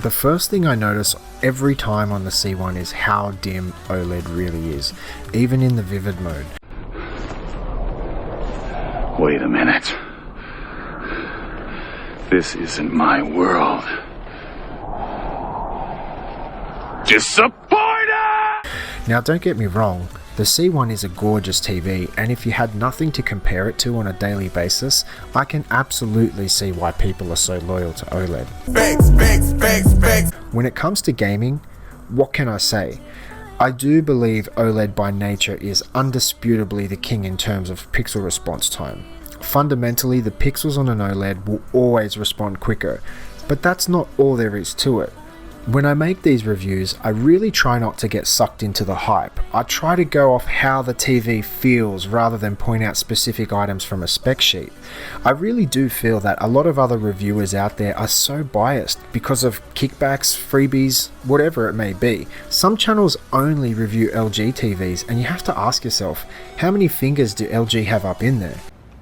The first thing I notice every time on the C1 is how dim OLED really is, even in the vivid mode. Wait a minute. This isn't my world. Disappointed! Now don't get me wrong, the C1 is a gorgeous TV, and if you had nothing to compare it to on a daily basis, I can absolutely see why people are so loyal to OLED. When it comes to gaming, what can I say? I do believe OLED by nature is undisputably the king in terms of pixel response time. Fundamentally, the pixels on an OLED will always respond quicker, but that's not all there is to it. When I make these reviews, I really try not to get sucked into the hype. I try to go off how the TV feels rather than point out specific items from a spec sheet. I really do feel that a lot of other reviewers out there are so biased because of kickbacks, freebies, whatever it may be. Some channels only review LG TVs, and you have to ask yourself, how many fingers do LG have up in there?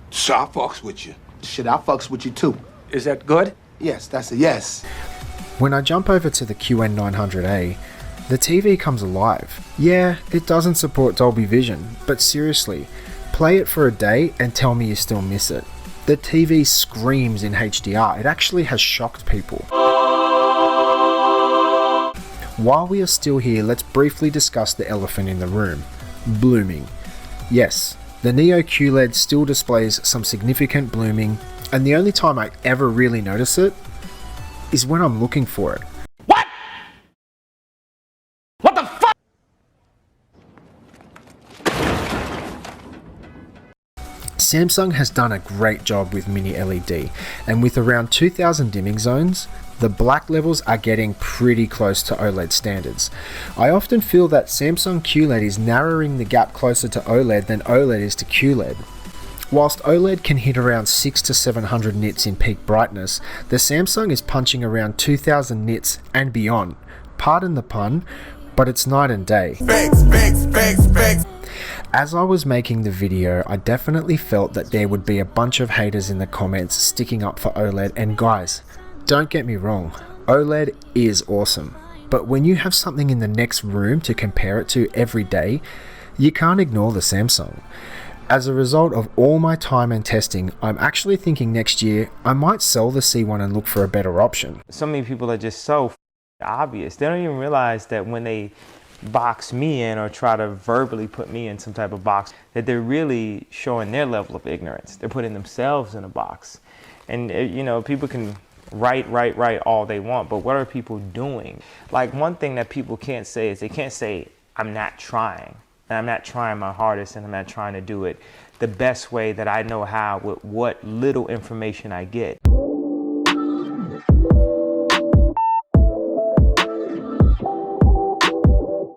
So I fucks with you. Shit, I fucks with you too. Is that good? Yes, that's a yes. When I jump over to the QN900A, the TV comes alive. Yeah, it doesn't support Dolby Vision, but seriously, play it for a day and tell me you still miss it. The TV screams in HDR, it actually has shocked people. While we are still here, let's briefly discuss the elephant in the room, blooming. Yes, the Neo QLED still displays some significant blooming, and the only time I ever really notice it is when I'm looking for it. What? What the fuck? Samsung has done a great job with Mini LED, and with around 2000 dimming zones, the black levels are getting pretty close to OLED standards. I often feel that Samsung QLED is narrowing the gap closer to OLED than OLED is to QLED. Whilst OLED can hit around 600 to 700 nits in peak brightness, the Samsung is punching around 2000 nits and beyond. Pardon the pun, but it's night and day. As I was making the video, I definitely felt that there would be a bunch of haters in the comments sticking up for OLED, and guys, don't get me wrong, OLED is awesome, but when you have something in the next room to compare it to every day, you can't ignore the Samsung. As a result of all my time and testing, I'm actually thinking next year I might sell the C1 and look for a better option. So many people are just so obvious. They don't even realize that when they box me in or try to verbally put me in some type of box, that they're really showing their level of ignorance. They're putting themselves in a box. And you know, people can write all they want, but what are people doing? Like, one thing that people can't say is they can't say, I'm not trying. And I'm not trying my hardest, and I'm not trying to do it the best way that I know how with what little information I get.